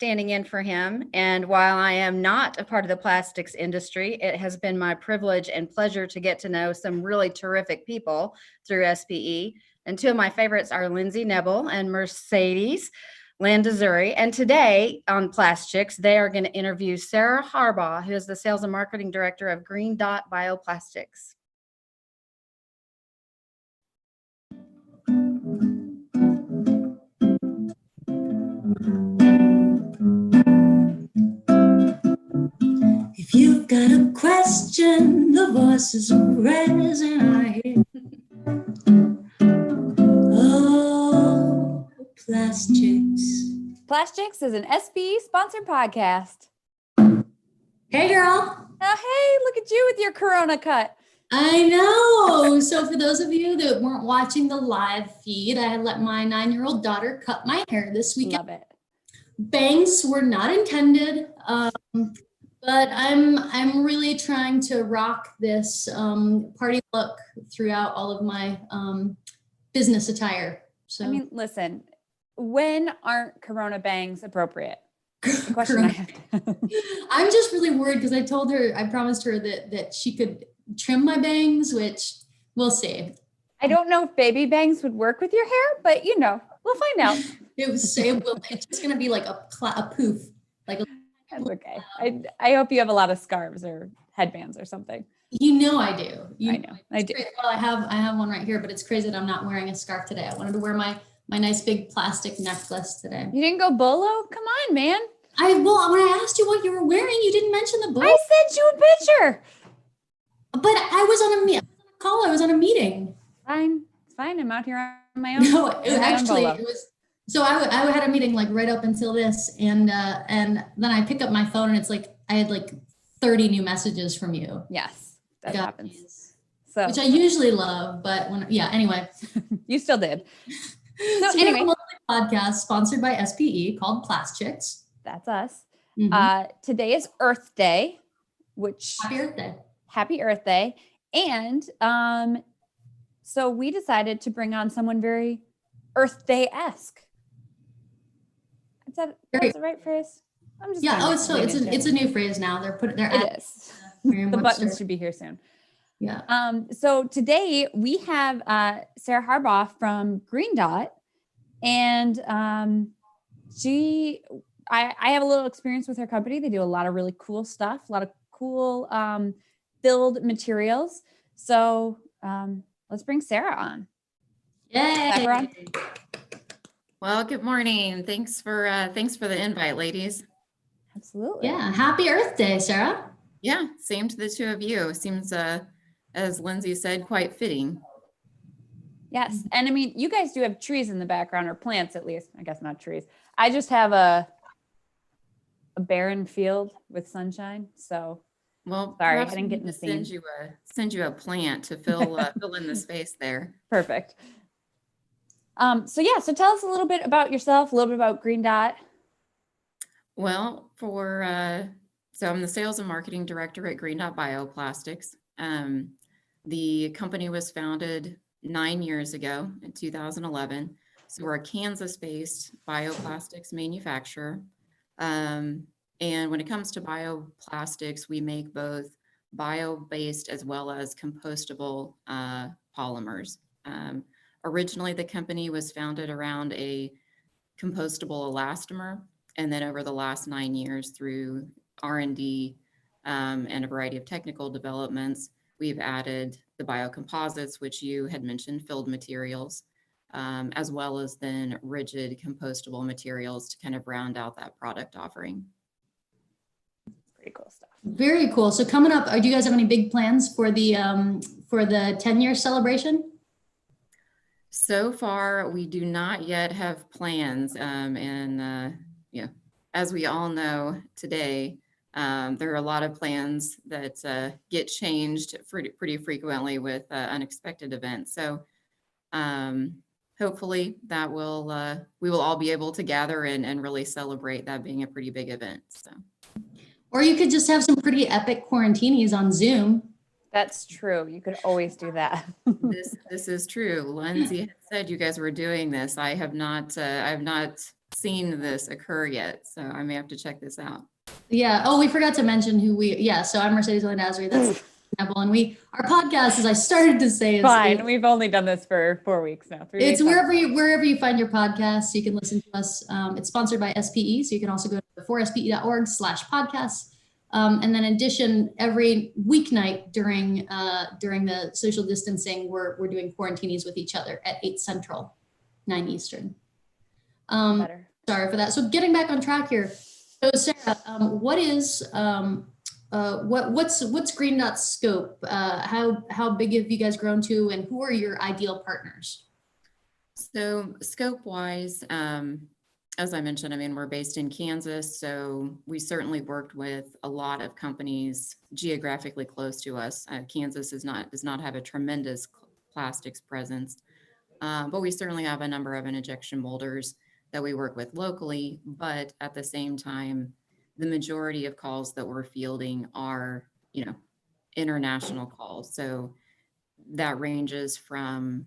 standing in for him. And while I am not a part of the plastics industry, it has been my privilege and pleasure to get to know some really terrific people through SPE. And two of my favorites are Lindsay Nebel and Mercedes Landazuri. And today on PlastChicks, they are going to interview Sarah Harbaugh, who is the Sales and Marketing Director of Dot Bioplastics. If you've got a question, the voices are present. I hear. Oh, PlastChicks. PlastChicks is an SPE sponsored podcast. Hey, girl. Oh, hey, look at you with your Corona cut. I know. So for those of you that weren't watching the live feed, I had let my 9-year-old daughter cut my hair this weekend. Love it. Bangs were not intended, but I'm really trying to rock this party look throughout all of my business attire. So I mean, listen, when aren't Corona bangs appropriate? The question I have. I'm just really worried because I promised her that she could trim my bangs, which we'll see. I don't know if baby bangs would work with your hair, but we'll find out. It's just going to be like a poof. Like That's okay. I hope you have a lot of scarves or headbands or something. I do. I do. Well, I have one right here, but it's crazy that I'm not wearing a scarf today. I wanted to wear my nice big plastic necklace today. You didn't go bolo? Come on, man. When I asked you what you were wearing, you didn't mention the bolo. I sent you a picture. But I was on a call. I was on a meeting. Fine. It's fine. I'm out here on my own. No, it was. So I had a meeting like right up until this, and then I pick up my phone and it's like I had like 30 new messages from you. Yes, that happens. So, which I usually love, but anyway, you still did. So anyway, a podcast sponsored by SPE called PlastChicks. That's us. Mm-hmm. Today is Earth Day, which Happy Earth Day, and so we decided to bring on someone very Earth Day-esque. That's the right phrase? I'm just it's a new phrase now. It is. The buttons should be here soon. Yeah. So today we have Sarah Harbaugh from Dot, and I have a little experience with her company. They do a lot of really cool stuff, a lot of cool filled materials. So let's bring Sarah on. Yay! Well, good morning. Thanks for the invite, ladies. Absolutely. Yeah. Happy Earth Day, Sarah. Yeah, same to the two of you. Seems, as Lindsay said, quite fitting. Yes. And I mean, you guys do have trees in the background, or plants at least. I guess not trees. I just have a barren field with sunshine. So, well, sorry, I didn't get in the scene. Send you a plant to fill in the space there. Perfect. So tell us a little bit about yourself, a little bit about Dot. Well, so I'm the Sales and Marketing Director at Dot Bioplastics. The company was founded 9 years ago in 2011. So we're a Kansas-based bioplastics manufacturer. And when it comes to bioplastics, we make both bio-based as well as compostable polymers. Originally, the company was founded around a compostable elastomer, and then over the last 9 years, through R&D and a variety of technical developments, we've added the biocomposites, which you had mentioned, filled materials, as well as then rigid compostable materials to kind of round out that product offering. Pretty cool stuff. Very cool. So coming up, do you guys have any big plans for the 10-year celebration? So far, we do not yet have plans. As we all know today, there are a lot of plans that get changed pretty frequently with unexpected events. So hopefully that we will all be able to gather and really celebrate that being a pretty big event. So, or you could just have some pretty epic quarantinis on Zoom. That's true. You could always do that. This is true. Lindsay had said you guys were doing this. I have not seen this occur yet, so I may have to check this out. Yeah. Oh, we forgot to mention so I'm Mercedes Landazuri. That's example. And our podcast, as I started to say, is Fine. We've only done this for 4 weeks now. 3 it's weeks. wherever you find your podcasts, you can listen to us. It's sponsored by SPE, so you can also go to 4spe.org/podcasts. And then in addition, every weeknight during the social distancing, we're doing Quarantinis with each other at 8 Central, 9 Eastern. Better. Sorry for that. So getting back on track here. So Sarah, what's Green Dot's scope? How big have you guys grown to, and who are your ideal partners? So scope-wise, as I mentioned, I mean, we're based in Kansas, so we certainly worked with a lot of companies geographically close to us. Kansas does not have a tremendous plastics presence, but we certainly have a number of injection molders that we work with locally. But at the same time, the majority of calls that we're fielding are, international calls. So that ranges from,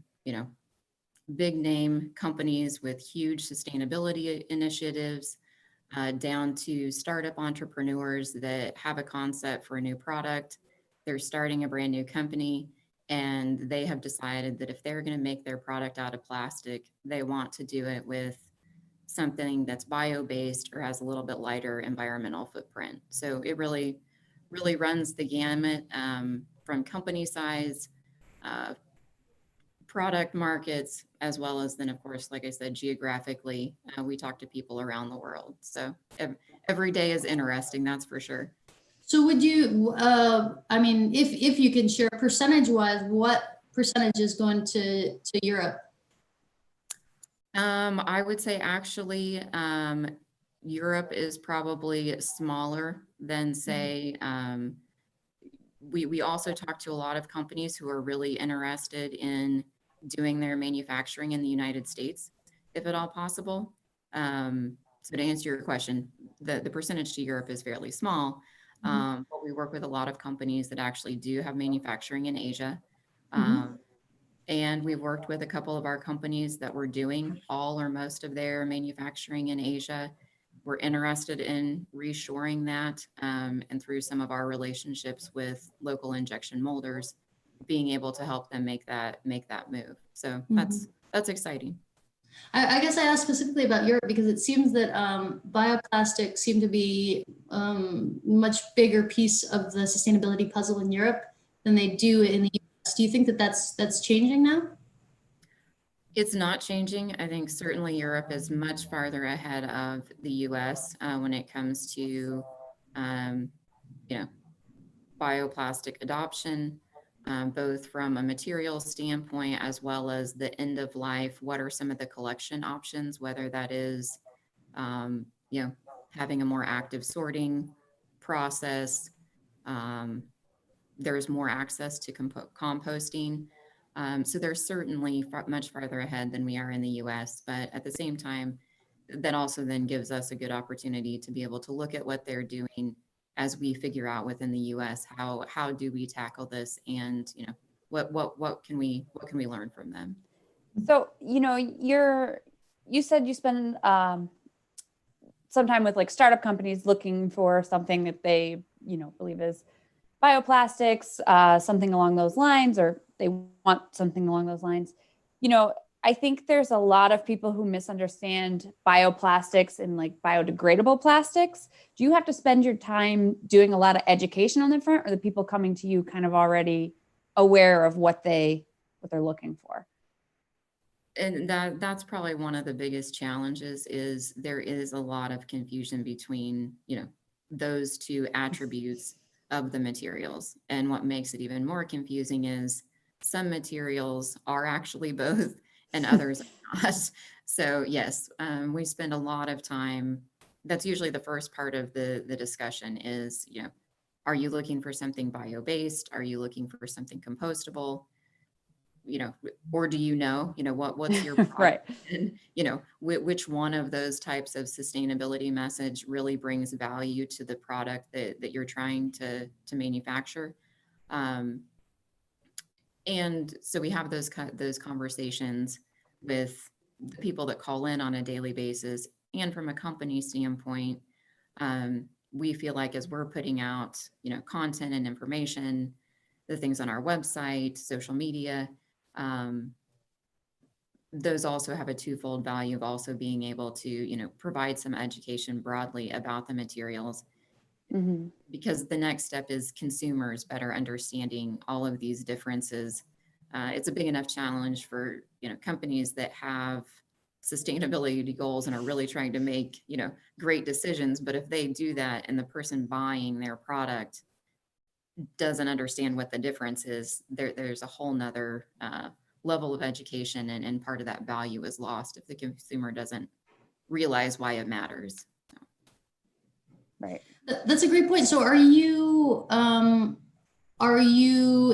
big name companies with huge sustainability initiatives, down to startup entrepreneurs that have a concept for a new product. They're starting a brand new company, and they have decided that if they're going to make their product out of plastic, they want to do it with something that's bio-based or has a little bit lighter environmental footprint. So it really, really runs the gamut, from company size, product markets, as well as then, of course, like I said, geographically, we talk to people around the world. So every day is interesting, that's for sure. So would you, if you can share percentage-wise, what percentage is going to Europe? I would say actually, Europe is probably smaller than, say, we also talk to a lot of companies who are really interested in doing their manufacturing in the United States, if at all possible. So to answer your question, the percentage to Europe is fairly small, but we work with a lot of companies that actually do have manufacturing in Asia. And we've worked with a couple of our companies that were doing all or most of their manufacturing in Asia. We're interested in reshoring that, and through some of our relationships with local injection molders, being able to help them make that move. So that's exciting. I guess I asked specifically about Europe because it seems that bioplastics seem to be much bigger piece of the sustainability puzzle in Europe than they do in the US. Do you think that that's changing now? It's not changing. I think certainly Europe is much farther ahead of the US when it comes to, bioplastic adoption, both from a material standpoint as well as the end of life. What are some of the collection options, whether that is, having a more active sorting process. There's more access to composting. So they're certainly much farther ahead than we are in the US, but at the same time, that also then gives us a good opportunity to be able to look at what they're doing as we figure out within the US, how do we tackle this, and what can we learn from them. So, you said you spend some time with like startup companies looking for something that they, believe is bioplastics, something along those lines, or they want something along those lines. I think there's a lot of people who misunderstand bioplastics and like biodegradable plastics. Do you have to spend your time doing a lot of education on the front, or the people coming to you kind of already aware of what they're looking for? And that's probably one of the biggest challenges, is there is a lot of confusion between, those two attributes of the materials. And what makes it even more confusing is some materials are actually both and others are not. So yes, we spend a lot of time. That's usually the first part of the discussion is, are you looking for something bio-based? Are you looking for something compostable? Or do what's your right? And, which one of those types of sustainability message really brings value to the product that you're trying to manufacture. And so we have those conversations with the people that call in on a daily basis and from a company standpoint, we feel like as we're putting out, content and information, the things on our website, social media, those also have a twofold value of also being able to, provide some education broadly about the materials, Mhm. because the next step is consumers better understanding all of these differences. It's a big enough challenge for, companies that have sustainability goals and are really trying to make, great decisions. But if they do that and the person buying their product doesn't understand what the difference is, there's a whole nother level of education, and part of that value is lost if the consumer doesn't realize why it matters. Right. That's a great point. So are you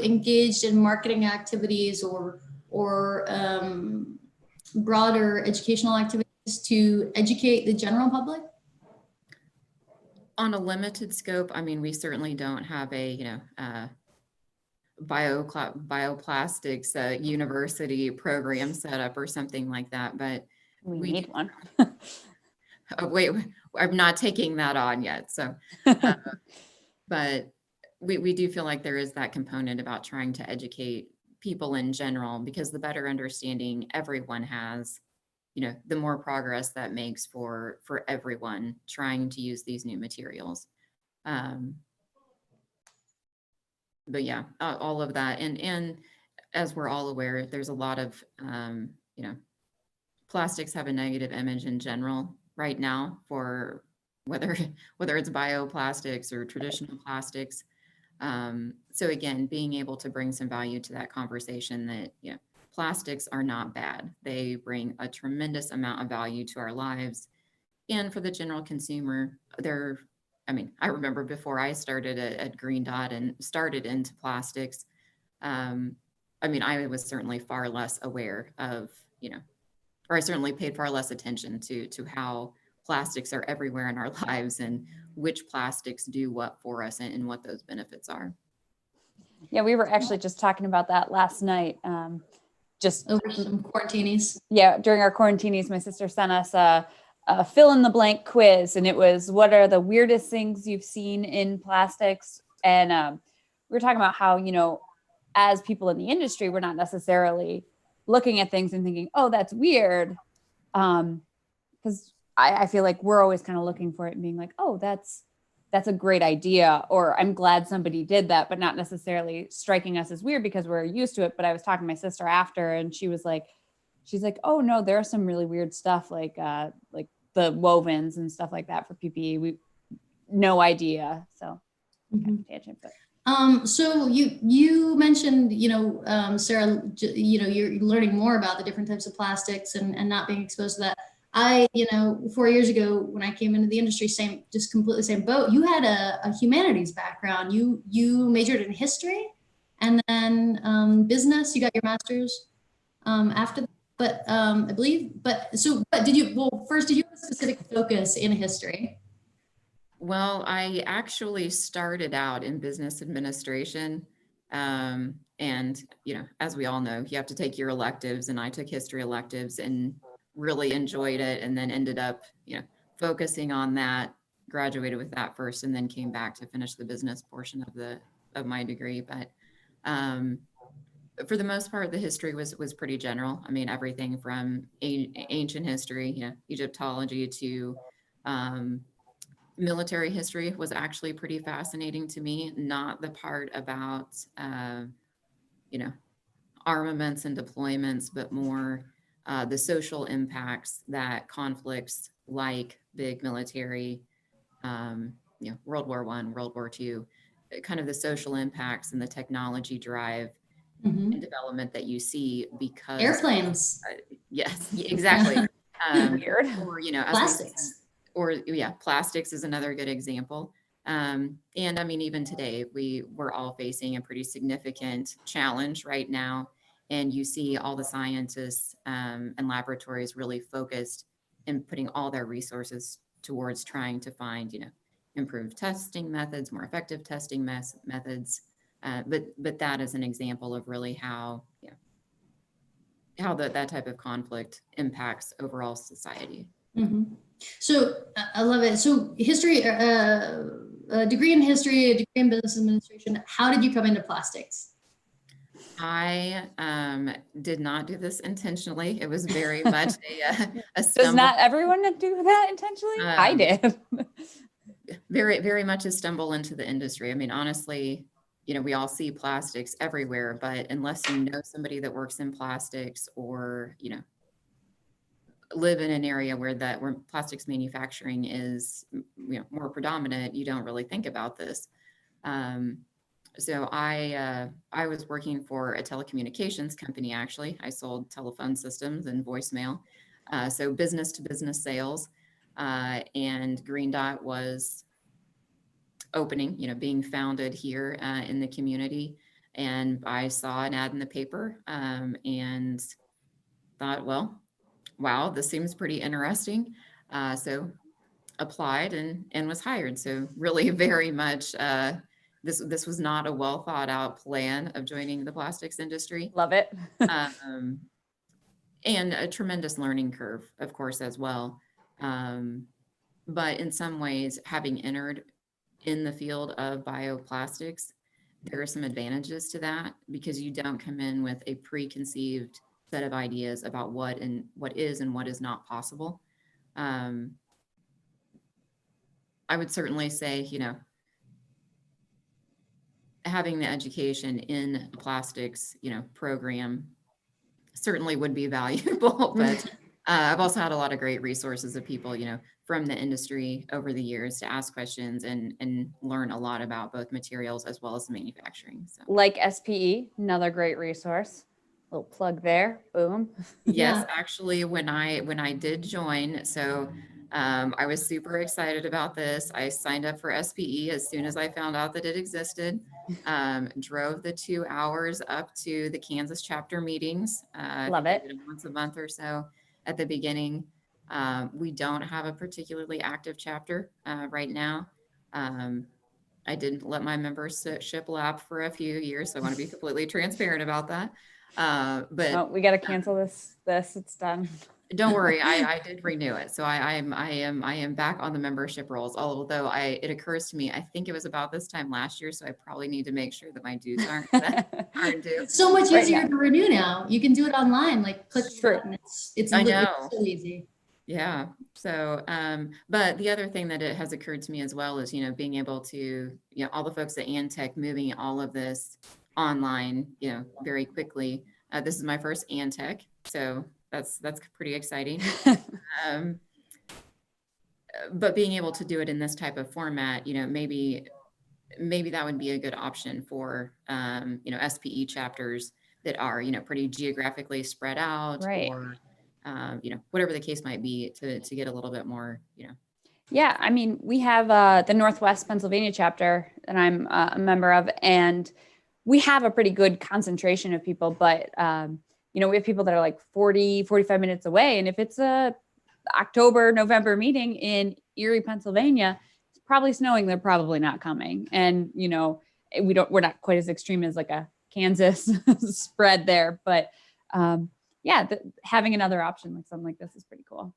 engaged in marketing activities or broader educational activities to educate the general public? On a limited scope, I mean, we certainly don't have a, bioplastics university program set up or something like that, but We we need one. wait, I'm not taking that on yet. So, but we do feel like there is that component about trying to educate people in general, because the better understanding everyone has, the more progress that makes for everyone trying to use these new materials. But yeah, all of that. And as we're all aware, there's a lot of, plastics have a negative image in general right now for whether it's bioplastics or traditional plastics. So again, being able to bring some value to that conversation that, plastics are not bad. They bring a tremendous amount of value to our lives. And for the general consumer, I remember before I started at Green Dot and started into plastics, I was certainly far less aware of, or I certainly paid far less attention to how plastics are everywhere in our lives and which plastics do what for us, and what those benefits are. Yeah, we were actually just talking about that last night. Just Over some quarantinis. yeah, during our quarantinis, my sister sent us a fill in the blank quiz, and it was, what are the weirdest things you've seen in plastics? And we were talking about how, as people in the industry, we're not necessarily looking at things and thinking, oh, that's weird. Because I feel like we're always kind of looking for it and being like, oh, that's a great idea, or I'm glad somebody did that, but not necessarily striking us as weird because we're used to it. But I was talking to my sister after, and she's like, oh no, there's some really weird stuff like the wovens and stuff like that for PPE. We no idea. So kind of tangent, but So you mentioned, Sarah, you're learning more about the different types of plastics and not being exposed to that. 4 years ago when I came into the industry, just completely same boat. You had a humanities background. You majored in history and then business. You got your master's after that. But I believe, first, did you have a specific focus in history? Well, I actually started out in business administration. And, as we all know, you have to take your electives, and I took history electives and really enjoyed it, and then ended up, focusing on that, graduated with that first, and then came back to finish the business portion of my degree. But for the most part, the history was pretty general. I mean, everything from ancient history, Egyptology, to military history was actually pretty fascinating to me. Not the part about, armaments and deployments, but more the social impacts that conflicts like big military, World War I, World War II, kind of the social impacts and the technology drive and development that you see because Airplanes. Yes, exactly. weird. Or, Plastics. Plastics is another good example. And I mean, even today, we're all facing a pretty significant challenge right now. And you see all the scientists and laboratories really focused and putting all their resources towards trying to find, improved testing methods, more effective testing methods. But that is an example of really how that type of conflict impacts overall society. Mm-hmm. So I love it. So history, a degree in history, a degree in business administration. How did you come into plastics? I did not do this intentionally. It was very much a Does stumble. not everyone do that intentionally? I Um, did. Very, very much a stumble into the industry. I mean, honestly, we all see plastics everywhere, but unless you know somebody that works in plastics or, live in an area where plastics manufacturing is, more predominant, you don't really think about this. So I was working for a telecommunications company. Actually, I sold telephone systems and voicemail, so business to business sales, and Green Dot was opening, being founded here in the community. And I saw an ad in the paper and thought, well, wow, this seems pretty interesting. So applied and was hired. So really very much this was not a well thought out plan of joining the plastics industry. Love it. Um, and a tremendous learning curve, of course, as well. But in some ways, having entered in the field of bioplastics, there are some advantages to that because you don't come in with a preconceived set of ideas about what is and what is not possible. I would certainly say, having the education in the plastics, program certainly would be valuable, but I've also had a lot of great resources of people, from the industry over the years to ask questions and learn a lot about both materials as well as manufacturing. So Like SPE, another great resource. Little plug there. Boom. yes, Yeah. actually, when I did join, so I was super excited about this. I signed up for SPE as soon as I found out that it existed. Drove the 2 hours up to the Kansas chapter meetings. Love it. Once a month or so at the beginning. We don't have a particularly active chapter right now. I didn't let my membership lapse for a few years, so I want to be completely transparent about that. But Oh, we got to cancel this. It's done. don't worry, I did renew it, so I am back on the membership rolls. Although it occurs to me, I think it was about this time last year, so I probably need to make sure that my dues aren't due. It's so much Right easier now. to renew now. You can do it online, like click the True. button. It's I literally know. so easy. Yeah. So, but the other thing that it has occurred to me as well is, being able to, all the folks at ANTEC moving all of this online, very quickly. This is my first ANTEC, so that's pretty exciting. But being able to do it in this type of format, maybe that would be a good option for, SPE chapters that are, pretty geographically spread out, Right. or whatever the case might be, to get a little bit more, Yeah, I mean, we have the Northwest Pennsylvania chapter that I'm a member of, and we have a pretty good concentration of people, but, we have people that are like 40, 45 minutes away. And if it's a October, November meeting in Erie, Pennsylvania, it's probably snowing. They're probably not coming. And, we're not quite as extreme as like a Kansas spread there, but having another option like something like this is pretty cool.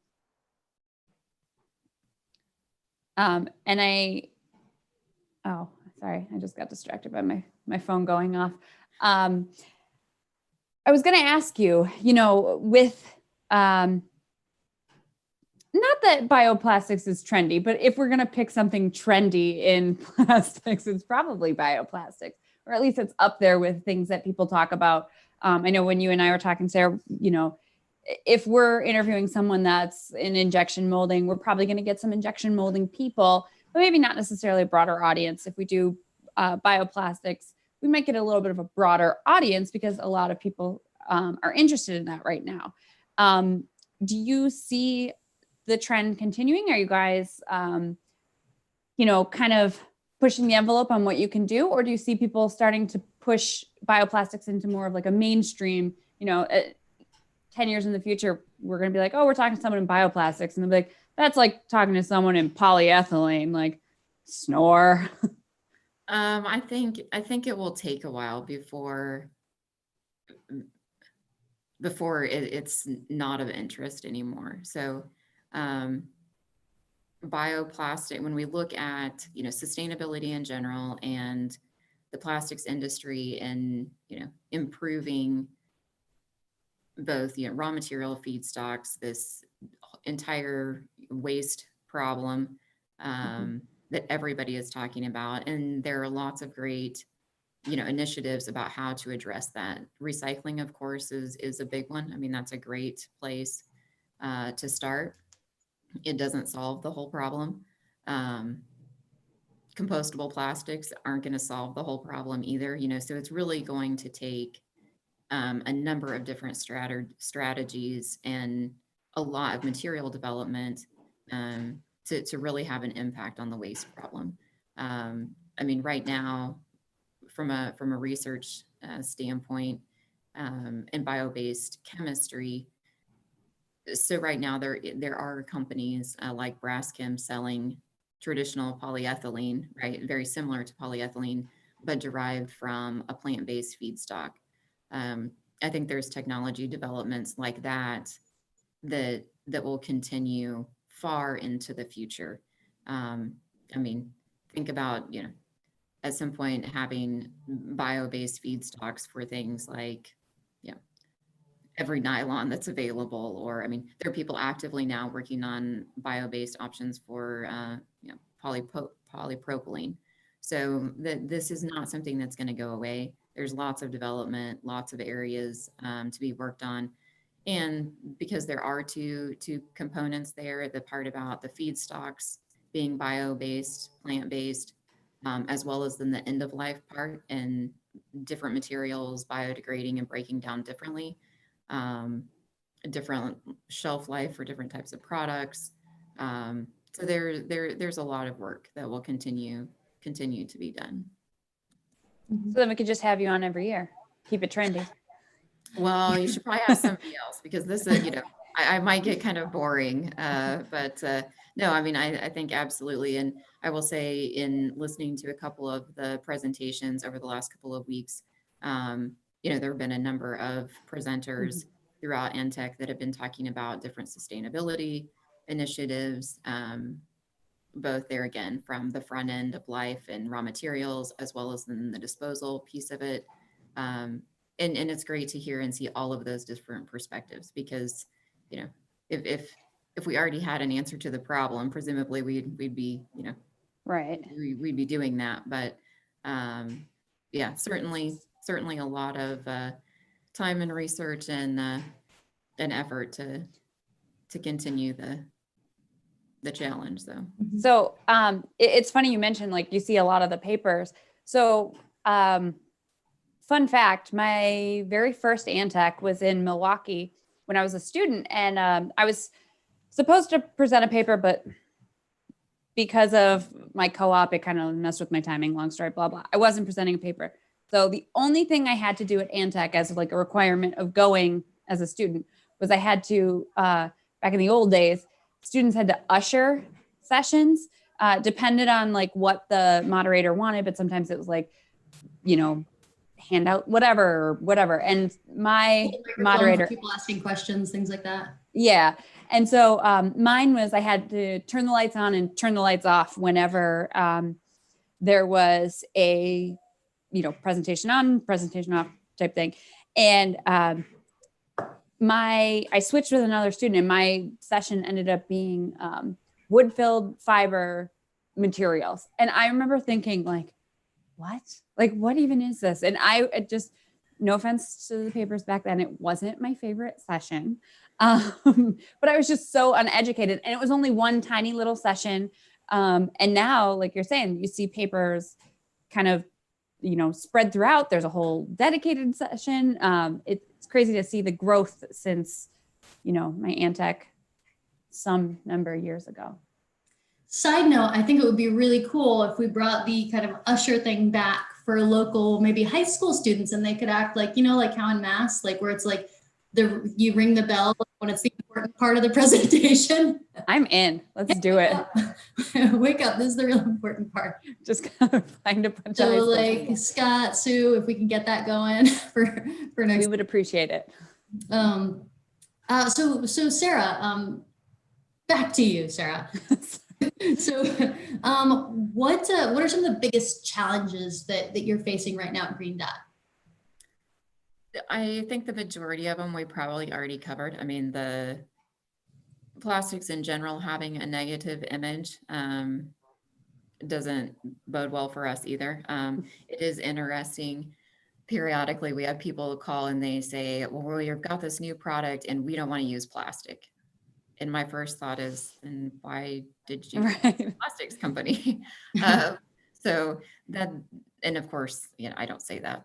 And sorry, I just got distracted by my phone going off. I was going to ask you, with, not that bioplastics is trendy, but if we're going to pick something trendy in plastics, it's probably bioplastics, or at least it's up there with things that people talk about. I know when you and I were talking, Sarah, if we're interviewing someone that's in injection molding, we're probably going to get some injection molding people, but maybe not necessarily a broader audience. If we do bioplastics, we might get a little bit of a broader audience because a lot of people are interested in that right now. Do you see the trend continuing? Are you guys, kind of pushing the envelope on what you can do? Or do you see people starting to push bioplastics into more of like a mainstream, 10 years in the future, we're going to be like, oh, we're talking to someone in bioplastics. And they'll be like, that's like talking to someone in polyethylene, like snore. I think it will take a while before it's not of interest anymore. So, bioplastic, when we look at, sustainability in general and the plastics industry and, improving both, raw material feedstocks, this entire waste problem that everybody is talking about. And there are lots of great, initiatives about how to address that. Recycling, of course, is a big one. I mean, that's a great place to start. It doesn't solve the whole problem. Compostable plastics aren't going to solve the whole problem either, so it's really going to take a number of different strategies and a lot of material development to really have an impact on the waste problem. I mean, right now, from a research standpoint, in bio-based chemistry, so right now there are companies like Braskem selling traditional polyethylene, right? Very similar to polyethylene, but derived from a plant-based feedstock. I think there's technology developments like that will continue far into the future. I mean, think about, at some point having bio-based feedstocks for things like, every nylon that's available, or, I mean, there are people actively now working on bio-based options for, polypropylene. So this is not something that's going to go away. There's lots of development, lots of areas to be worked on. And because there are two components there, the part about the feedstocks being bio-based, plant-based, as well as then the end of life part and different materials biodegrading and breaking down differently, different shelf life for different types of products. So there's a lot of work that will continue to be done. So then we could just have you on every year. Keep it trendy. Well, you should probably have somebody else, because this is, I might get kind of boring. But no, I mean, I think absolutely. And I will say, in listening to a couple of the presentations over the last couple of weeks, there have been a number of presenters throughout ANTEC that have been talking about different sustainability initiatives, both there again from the front end of life and raw materials, as well as in the disposal piece of it. And it's great to hear and see all of those different perspectives, because, if we already had an answer to the problem, presumably we'd be, right. We'd be doing that. But yeah, certainly a lot of time and research and effort to continue the challenge, though. So it's funny you mentioned, like, you see a lot of the papers. So fun fact, my very first ANTEC was in Milwaukee when I was a student, and I was supposed to present a paper, but because of my co-op, it kind of messed with my timing, long story, blah, blah. I wasn't presenting a paper. So the only thing I had to do at ANTEC as like a requirement of going as a student was I had to, back in the old days, students had to usher sessions, depended on like what the moderator wanted, but sometimes it was like, hand out whatever. And my moderator, people asking questions, things like that. Yeah. And so mine was, I had to turn the lights on and turn the lights off whenever there was a, presentation on, presentation off type thing. And I switched with another student, and my session ended up being wood-filled fiber materials. And I remember thinking, like, what? Like, what even is this? And it just, no offense to the papers back then, it wasn't my favorite session. But I was just so uneducated, and it was only one tiny little session. And now, like you're saying, you see papers kind of, spread throughout. There's a whole dedicated session. It's crazy to see the growth since, my ANTEC some number of years ago. Side note, I think it would be really cool if we brought the kind of usher thing back for local, maybe high school students, and they could act like, like how in Mass, like where it's like you ring the bell when it's the important part of the presentation. I'm in. Let's do it. Wake up. This is the real important part. Just gotta find a bunch of high school people. Scott, Sue, if we can get that going for next. We would appreciate it. So Sarah, back to you, Sarah. So, what are some of the biggest challenges that you're facing right now at Green Dot? I think the majority of them we probably already covered. I mean, the plastics in general having a negative image doesn't bode well for us either. It is interesting. Periodically, we have people call and they say, well, we've got this new product and we don't want to use plastic. And my first thought is, and why did you Right. plastics company? So that, and of course, I don't say that,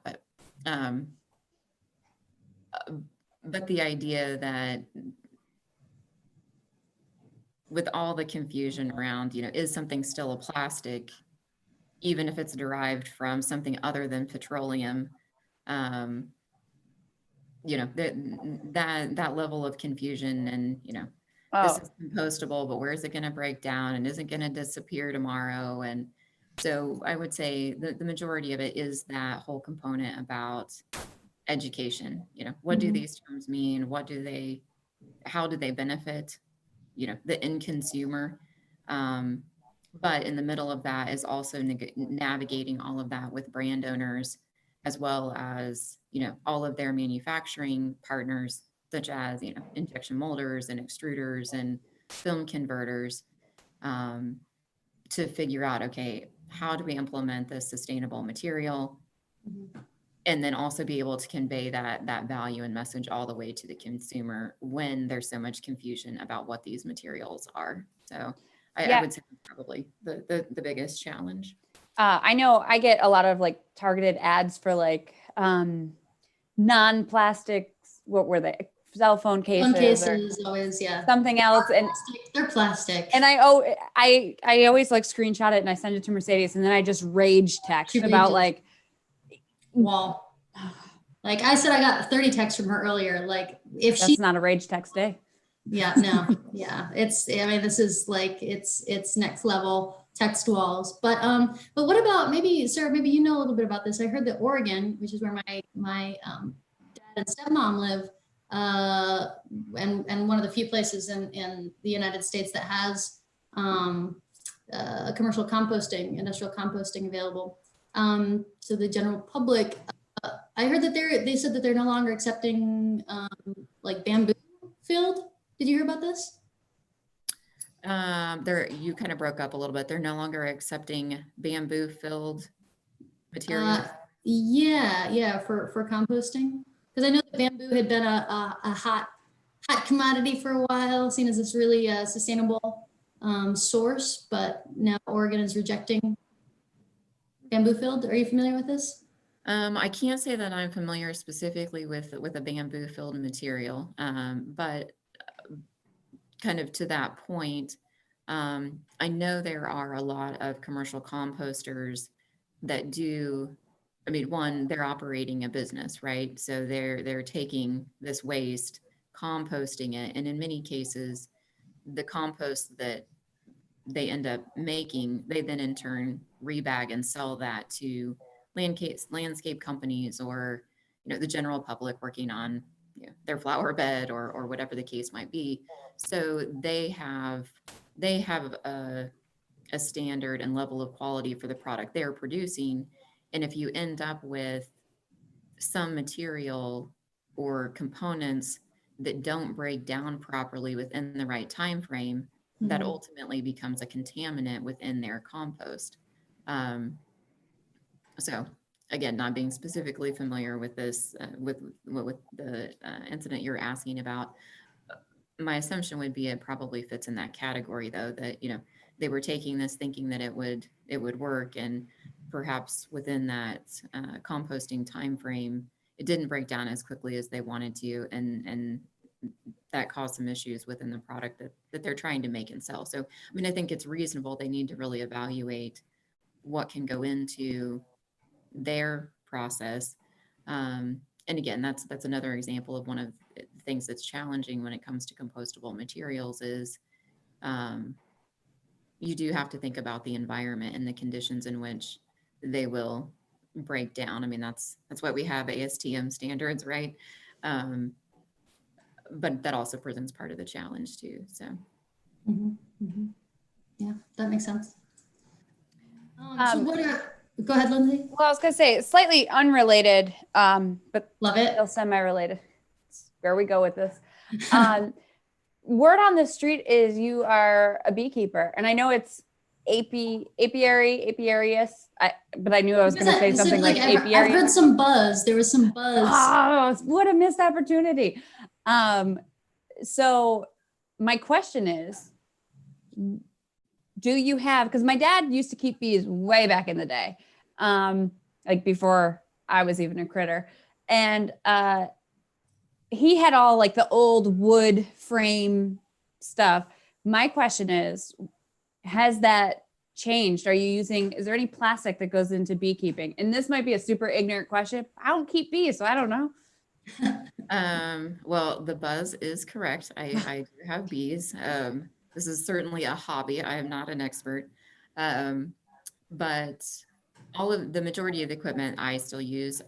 um, but the idea that with all the confusion around, is something still a plastic, even if it's derived from something other than petroleum, that level of confusion and, this Oh, is compostable, but where is it going to break down and isn't going to disappear tomorrow? And so I would say the majority of it is that whole component about education. What do Mhm. these terms mean? How do they benefit, the end consumer? But in the middle of that is also navigating all of that with brand owners, as well as, all of their manufacturing partners, such as, injection molders and extruders and film converters, to figure out, okay, how do we implement this sustainable material? And then also be able to convey that value and message all the way to the consumer when there's so much confusion about what these materials are. So I yeah. would say that's probably the biggest challenge. I know I get a lot of like targeted ads for like non-plastics. What were they? Cell phone cases, Phone or cases always, yeah. something else. And They're plastic. And I always like screenshot it and I send it to Mercedes and then I just rage text She about rages. like, Wall. Like I said, I got 30 texts from her earlier. Like if that's she, not a rage text day. yeah, no, yeah, I mean, this is like, it's next level text walls. But what about maybe, Sarah, maybe you know a little bit about this. I heard that Oregon, which is where my dad and stepmom live, and one of the few places in the United States that has commercial composting, industrial composting available to the general public. I heard that they said that they're no longer accepting like bamboo filled. Did you hear about this? You kind of broke up a little bit. They're no longer accepting bamboo filled materials. Yeah, for composting. Because I know that bamboo had been a hot commodity for a while, seen as this really sustainable source, but now Oregon is rejecting bamboo filled. Are you familiar with this? I can't say that I'm familiar specifically with a bamboo filled material, but kind of to that point, I know there are a lot of commercial composters that do. I mean, one, they're operating a business, right? So they're taking this waste, composting it, and in many cases, the compost that they end up making, they then in turn rebag and sell that to landscape companies or the general public working on their flower bed or whatever the case might be. So they have a standard and level of quality for the product they're producing. And if you end up with some material or components that don't break down properly within the right time frame, that ultimately becomes a contaminant within their compost. So again, not being specifically familiar with this, with the incident you're asking about, my assumption would be it probably fits in that category, though, that they were taking this thinking that it would work, and perhaps within that composting time frame, it didn't break down as quickly as they wanted to, and that caused some issues within the product that they're trying to make and sell. So, I mean, I think it's reasonable. They need to really evaluate what can go into their process. And again, that's another example of one of the things that's challenging when it comes to compostable materials is you do have to think about the environment and the conditions in which they will break down. I mean, that's why we have ASTM standards, right? But that also presents part of the challenge too. So, Yeah, that makes sense. Go ahead, Lindsay. Well, I was gonna say slightly unrelated, but Love it. still semi-related. It's where we go with this. Word on the street is you are a beekeeper, and I know it's apiarius, but I knew I was going to say something like apiary. I've heard some buzz. There was some buzz. Oh, what a missed opportunity. So my question is, do you have, because my dad used to keep bees way back in the day, like before I was even a critter. And he had all like the old wood frame stuff. My question is, has that changed? Are you using, is there any plastic that goes into beekeeping? And this might be a super ignorant question. I don't keep bees, so I don't know. Well, the buzz is correct. I do have bees. This is certainly a hobby. I am not an expert. But all of the majority of the equipment I still use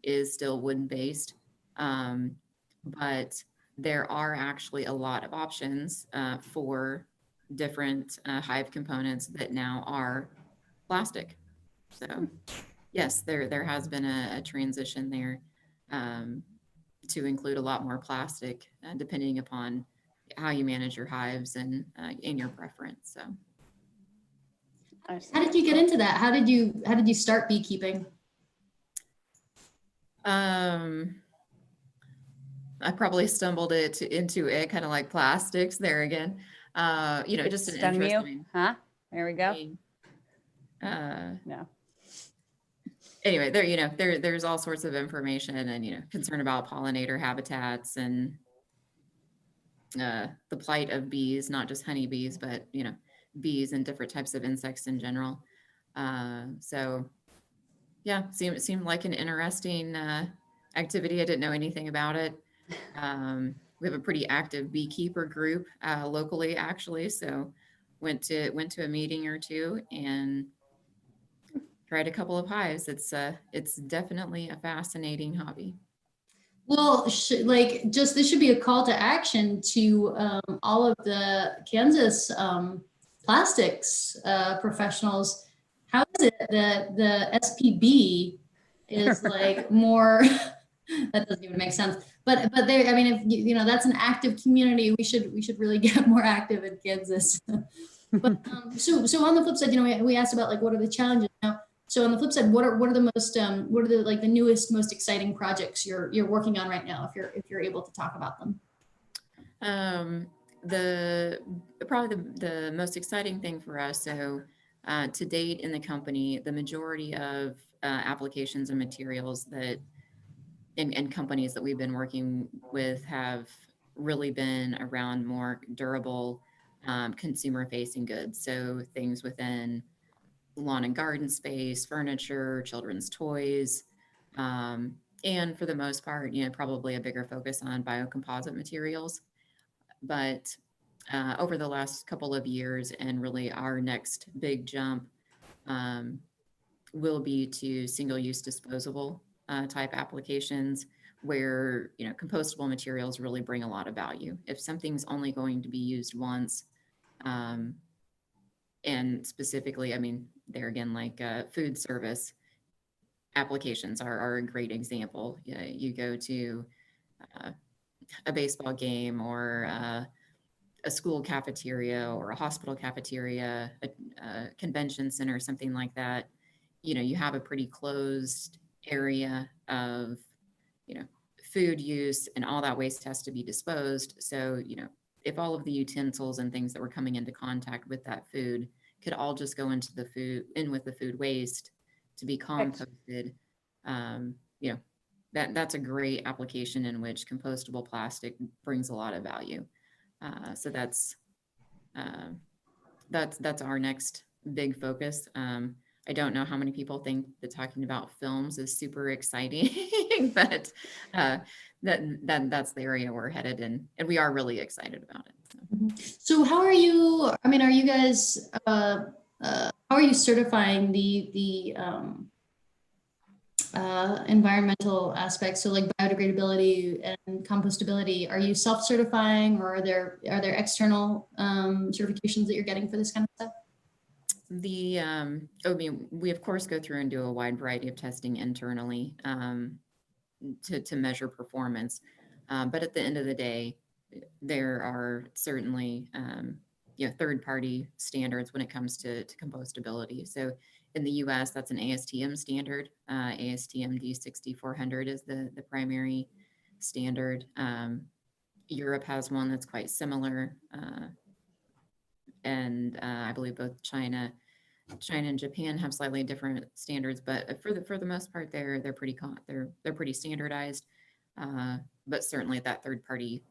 is still wooden based. But there are actually a lot of options for different hive components that now are plastic. So yes, there has been a transition there to include a lot more plastic, depending upon how you manage your hives and in your preference. So, how did you get into that? How did you start beekeeping? I probably stumbled into it, kind of like plastics there again. Just an interesting. Huh? There we go. No. Anyway, there's all sorts of information and, concern about pollinator habitats and the plight of bees, not just honeybees, but, bees and different types of insects in general. So yeah, seemed like an interesting activity. I didn't know anything about it. We have a pretty active beekeeper group locally, actually. So went to a meeting or two and tried a couple of hives. It's definitely a fascinating hobby. Well, this should be a call to action to all of the Kansas plastics professionals. How is it that the SPB is like more? That doesn't even make sense. But there, I mean, if that's an active community, we should really get more active in Kansas. But so on the flip side, we asked about like what are the challenges now. So on the flip side, what are the most what are the newest, most exciting projects you're working on right now, if you're able to talk about them? Probably the most exciting thing for us. So to date in the company, the majority of applications and materials that and companies that we've been working with have really been around more durable consumer-facing goods. So things within lawn and garden space, furniture, children's toys, and for the most part, probably a bigger focus on biocomposite materials. But over the last couple of years, and really our next big jump will be to single-use disposable type applications where compostable materials really bring a lot of value. If something's only going to be used once, and specifically, I mean, there again, like food service applications are a great example. You go to a baseball game or a school cafeteria or a hospital cafeteria, a convention center, something like that. You have a pretty closed area of, food use, and all that waste has to be disposed. So, if all of the utensils and things that were coming into contact with that food could all just go into with the food waste to be composted, that's a great application in which compostable plastic brings a lot of value. So that's our next big focus. I don't know how many people think that talking about films is super exciting, but that's the area we're headed in, and we are really excited about it. So how are you? I mean, are you guys? How are you certifying the environmental aspects? So like biodegradability and compostability. Are you self-certifying, or are there external certifications that you're getting for this kind of stuff? I mean, we of course go through and do a wide variety of testing internally to measure performance. But at the end of the day, there are certainly third-party standards when it comes to compostability. So in the US, that's an ASTM standard. ASTM D6400 is the primary standard. Europe has one that's quite similar. And I believe both China and Japan have slightly different standards, but for the most part, they're pretty standardized. But certainly that third party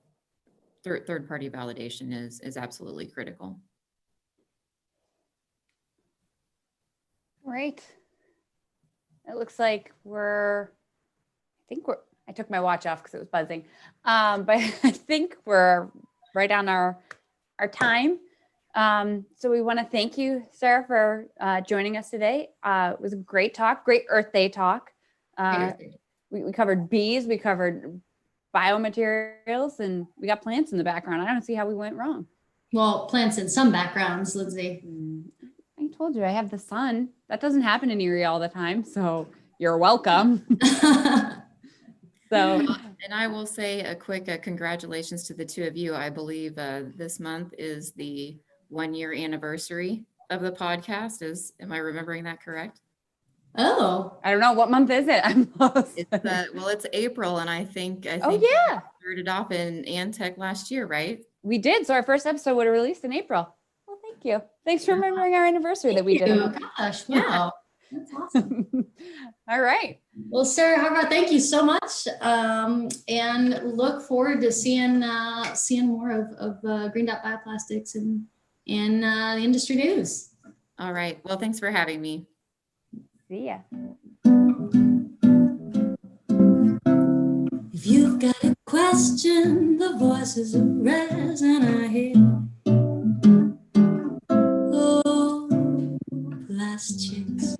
validation is absolutely critical. Right. It looks like I took my watch off because it was buzzing. But I think we're right on our time. So we want to thank you, Sarah, for joining us today. It was a great talk, great Earth Day talk. We covered bees, we covered biomaterials, and we got plants in the background. I don't see how we went wrong. Well, plants in some backgrounds, Lindsay. I told you I have the sun. That doesn't happen in Erie all the time, so you're welcome. So, and I will say a quick congratulations to the two of you. I believe this month is the 1-year anniversary of the podcast. Am I remembering that correct? Oh, I don't know. What month is it? I'm lost. It's April, and I think Oh, yeah. we started off in ANTEC last year, right? We did. So our first episode would have released in April. Well, thank you. Thanks for remembering our anniversary that we did. oh gosh, wow. That's awesome. All right. Well, Sarah Harbaugh, thank you so much. And look forward to seeing more of Green Dot Bioplastics in the industry news. All right. Well, thanks for having me. See ya. If you've got a question, the voices of resin are here. Oh, PlastChicks.